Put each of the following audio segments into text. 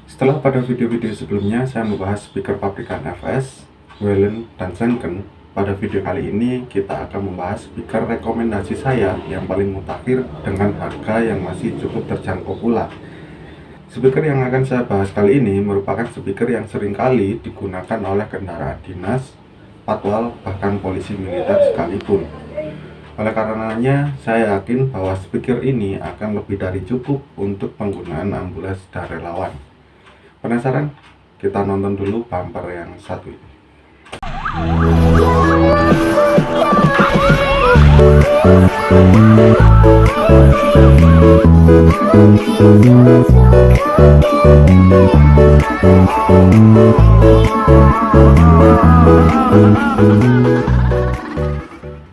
Setelah pada video-video sebelumnya saya membahas speaker pabrikan FS, Wellen, dan Zenken, pada video kali ini kita akan membahas speaker rekomendasi saya yang paling mutakhir dengan harga yang masih cukup terjangkau pula. Speaker yang akan saya bahas kali ini merupakan speaker yang seringkali digunakan oleh kendaraan dinas, patwal, bahkan polisi militer sekalipun. Oleh karenanya, saya yakin bahwa speaker ini akan lebih dari cukup untuk penggunaan ambulans dan relawan. Penasaran? Kita nonton dulu bumper yang satu ini.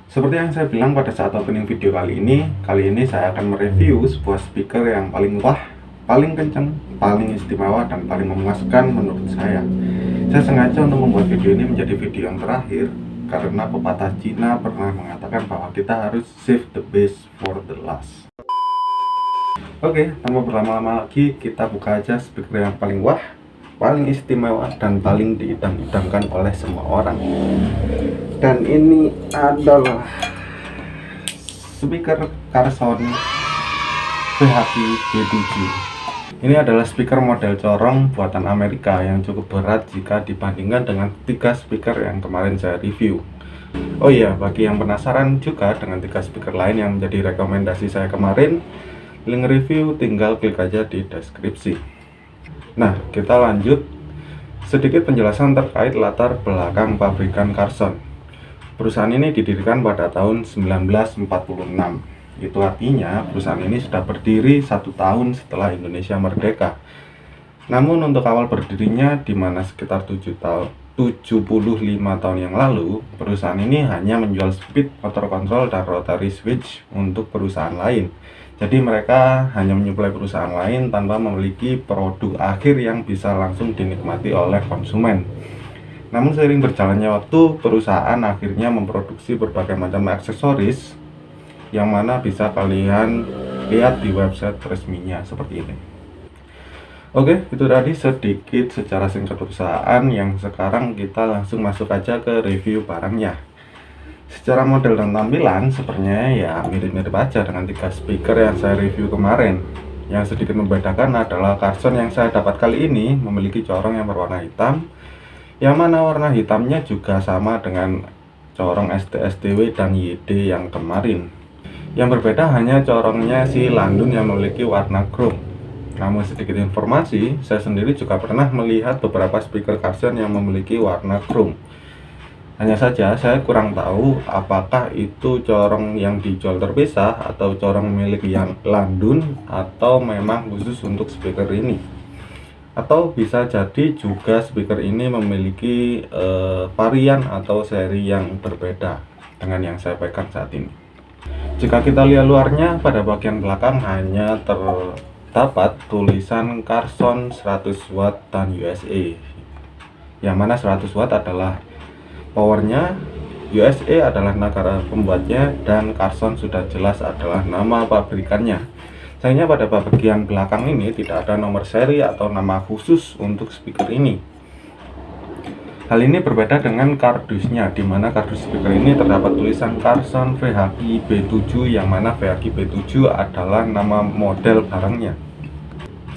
Seperti yang saya bilang pada saat opening video kali ini saya akan mereview sebuah speaker yang paling wah, paling kencang, paling istimewa, dan paling memuaskan menurut saya. Saya sengaja untuk membuat video ini menjadi video yang terakhir karena pepatah Cina pernah mengatakan bahwa kita harus save the best for the last. Oke, tanpa berlama-lama lagi kita buka aja speaker yang paling wah, paling istimewa, dan paling diidam-idamkan oleh semua orang. Dan ini adalah speaker Carson VHQ B7. Ini adalah speaker model corong buatan Amerika yang cukup berat jika dibandingkan dengan 3 speaker yang kemarin saya review. Oh iya, bagi yang penasaran juga dengan 3 speaker lain yang menjadi rekomendasi saya kemarin, link review tinggal klik aja di deskripsi. Nah, kita lanjut sedikit penjelasan terkait latar belakang pabrikan Carson. Perusahaan ini didirikan pada tahun 1946. Itu artinya perusahaan ini sudah berdiri 1 tahun setelah Indonesia merdeka. Namun untuk awal berdirinya, di mana sekitar 75 tahun yang lalu, perusahaan ini hanya menjual speed, motor control, dan rotary switch untuk perusahaan lain. Jadi mereka hanya menyuplai perusahaan lain tanpa memiliki produk akhir yang bisa langsung dinikmati oleh konsumen. Namun seiring berjalannya waktu, perusahaan akhirnya memproduksi berbagai macam aksesoris yang mana bisa kalian lihat di website resminya seperti ini. Oke, itu tadi sedikit secara singkat perusahaan. Yang sekarang kita langsung masuk aja ke review barangnya. Secara model dan tampilan sepertinya ya mirip-mirip aja dengan 3 speaker yang saya review kemarin. Yang sedikit membedakan adalah Carson yang saya dapat kali ini memiliki corong yang berwarna hitam, yang mana warna hitamnya juga sama dengan corong ST-STW dan YD yang kemarin. Yang berbeda hanya corongnya si Landun yang memiliki warna chrome. Namun sedikit informasi, saya sendiri juga pernah melihat beberapa speaker Carson yang memiliki warna chrome. Hanya saja saya kurang tahu apakah itu corong yang dijual terpisah atau corong milik yang Landun atau memang khusus untuk speaker ini. Atau bisa jadi juga speaker ini memiliki varian atau seri yang berbeda dengan yang saya pegang saat ini. Jika kita lihat luarnya, pada bagian belakang hanya terdapat tulisan Carson 100 watt dan USA, yang mana 100 watt adalah powernya, USA adalah negara pembuatnya, dan Carson sudah jelas adalah nama pabrikannya. Sayangnya pada bagian belakang ini tidak ada nomor seri atau nama khusus untuk speaker ini. Hal ini berbeda dengan kardusnya, di mana kardus speaker ini terdapat tulisan Carson VHQ B7, yang mana VHQ B7 adalah nama model barangnya.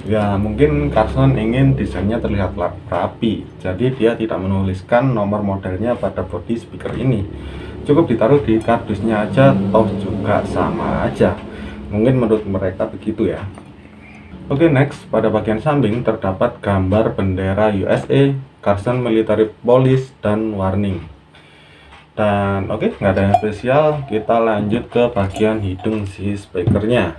Ya, mungkin Carson ingin desainnya terlihat rapi, jadi dia tidak menuliskan nomor modelnya pada bodi speaker ini. Cukup ditaruh di kardusnya aja, toh juga sama aja. Mungkin menurut mereka begitu ya. Oke, next, pada bagian samping terdapat gambar bendera USA, Carson Military Police, dan warning. Dan oke, nggak ada yang spesial, kita lanjut ke bagian hidung si speakernya.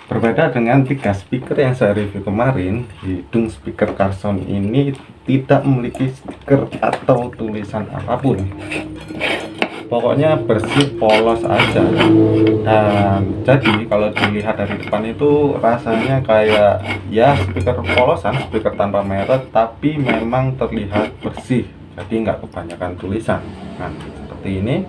Berbeda dengan 3 speaker yang saya review kemarin, hidung speaker Carson ini tidak memiliki stiker atau tulisan apapun. Pokoknya bersih, polos aja. Dan jadi kalau dilihat dari depan itu rasanya kayak ya speaker polosan, speaker tanpa merek, tapi memang terlihat bersih, jadi nggak kebanyakan tulisan. Nah, seperti ini.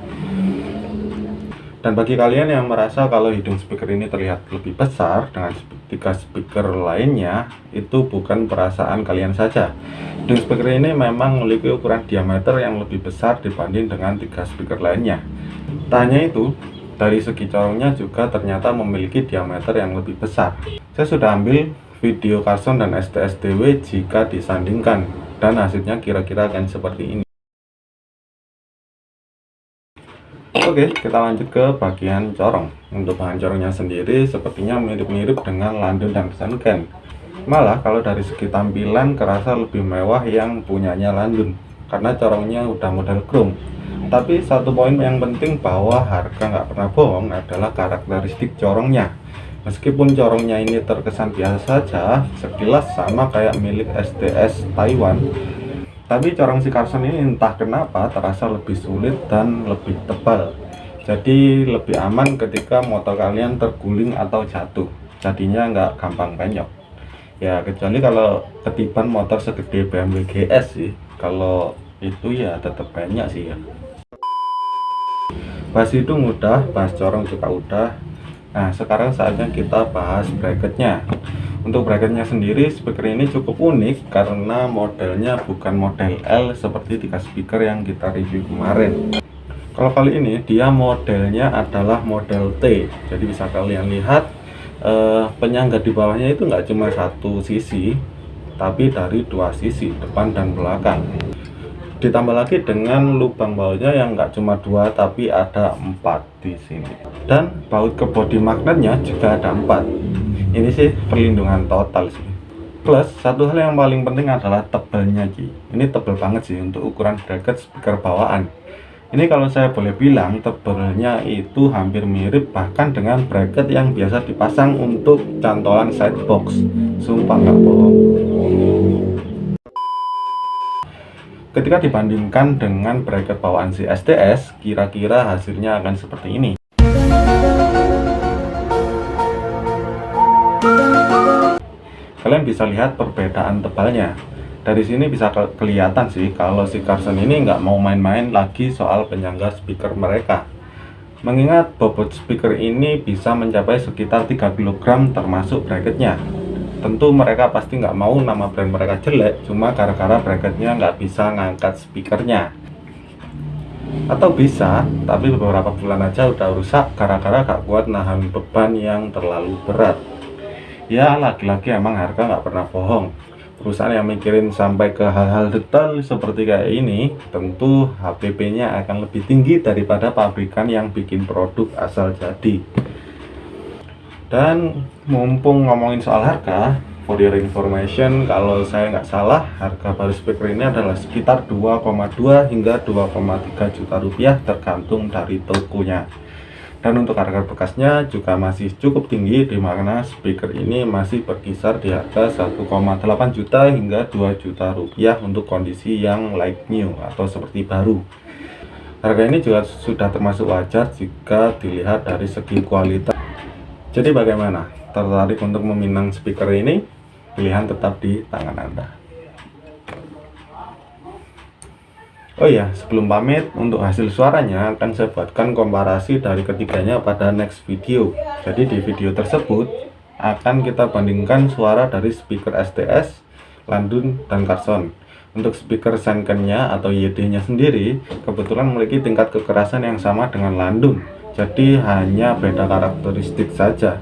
Dan bagi kalian yang merasa kalau hidung speaker ini terlihat lebih besar dengan 3 speaker lainnya, itu bukan perasaan kalian saja. Hidung speaker ini memang memiliki ukuran diameter yang lebih besar dibanding dengan 3 speaker lainnya. Tak hanya itu, dari segi corongnya juga ternyata memiliki diameter yang lebih besar. Saya sudah ambil video Carson dan STS-DW jika disandingkan, dan hasilnya kira-kira akan seperti ini. Oke, kita lanjut ke bagian corong. Untuk bahan corongnya sendiri sepertinya mirip-mirip dengan Landun dan Sanken. Malah kalau dari segi tampilan kerasa lebih mewah yang punyanya Landun, karena corongnya udah model chrome. Tapi satu poin yang penting bahwa harga nggak pernah bohong adalah karakteristik corongnya. Meskipun corongnya ini terkesan biasa saja, sekilas sama kayak milik STS Taiwan, tapi corong si Carson ini entah kenapa terasa lebih sulit dan lebih tebal. Jadi lebih aman ketika motor kalian terguling atau jatuh. Jadinya nggak gampang penyok. Ya kecuali kalau ketiban motor segede BMW GS sih. Kalau itu ya tetap banyak sih ya. Bahas hidung udah, bahas corong juga udah. Nah sekarang saatnya kita bahas bracketnya. Untuk bracketnya sendiri, speaker ini cukup unik karena modelnya bukan model L seperti 3 speaker yang kita review kemarin. Kalau kali ini dia modelnya adalah model T. Jadi bisa kalian lihat penyangga di bawahnya itu nggak cuma satu sisi, tapi dari 2 sisi, depan dan belakang. Ditambah lagi dengan lubang bautnya yang nggak cuma 2 tapi ada 4 di sini. Dan baut ke bodi magnetnya juga ada 4. Ini sih perlindungan total sih. Plus satu hal yang paling penting adalah tebalnya Ji. Ini tebal banget sih untuk ukuran bracket speaker bawaan. Ini kalau saya boleh bilang tebalnya itu hampir mirip bahkan dengan bracket yang biasa dipasang untuk cantolan sidebox. Sumpah nggak bohong. Ketika dibandingkan dengan bracket bawaan si STS, kira-kira hasilnya akan seperti ini. Kalian bisa lihat perbedaan tebalnya. Dari sini bisa kelihatan sih kalau si Carson ini nggak mau main-main lagi soal penyangga speaker mereka. Mengingat bobot speaker ini bisa mencapai sekitar 3 kg termasuk bracketnya. Tentu mereka pasti nggak mau nama brand mereka jelek cuma gara-gara bracketnya nggak bisa ngangkat speakernya. Atau bisa, tapi beberapa bulan aja udah rusak gara-gara gak kuat nahan beban yang terlalu berat. Ya lagi-lagi emang harga nggak pernah bohong. Perusahaan yang mikirin sampai ke hal-hal detail seperti kayak ini, tentu HPP-nya akan lebih tinggi daripada pabrikan yang bikin produk asal jadi. Dan mumpung ngomongin soal harga, for your information, kalau saya nggak salah, harga baru speaker ini adalah sekitar 2,2 hingga 2,3 juta rupiah tergantung dari tokonya. Dan untuk harga bekasnya juga masih cukup tinggi, di mana speaker ini masih berkisar di harga 1,8 juta hingga 2 juta rupiah untuk kondisi yang like new atau seperti baru. Harga ini juga sudah termasuk wajar jika dilihat dari segi kualitas. Jadi bagaimana? Tertarik untuk meminang speaker ini? Pilihan tetap di tangan Anda. Oh iya, sebelum pamit, untuk hasil suaranya akan saya buatkan komparasi dari ketiganya pada next video. Jadi di video tersebut akan kita bandingkan suara dari speaker STS, Landun, dan Carson. Untuk speaker Sanken-nya atau YD-nya sendiri kebetulan memiliki tingkat kekerasan yang sama dengan Landun. Jadi hanya beda karakteristik saja.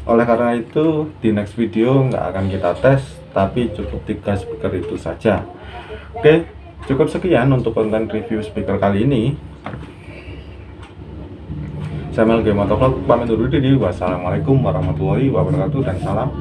Oleh karena itu di next video nggak akan kita tes, tapi cukup 3 speaker itu saja. Oke, cukup sekian untuk konten review speaker kali ini. Saya Mel Game Motovlog pamit undur diri. Wassalamualaikum warahmatullahi wabarakatuh dan salam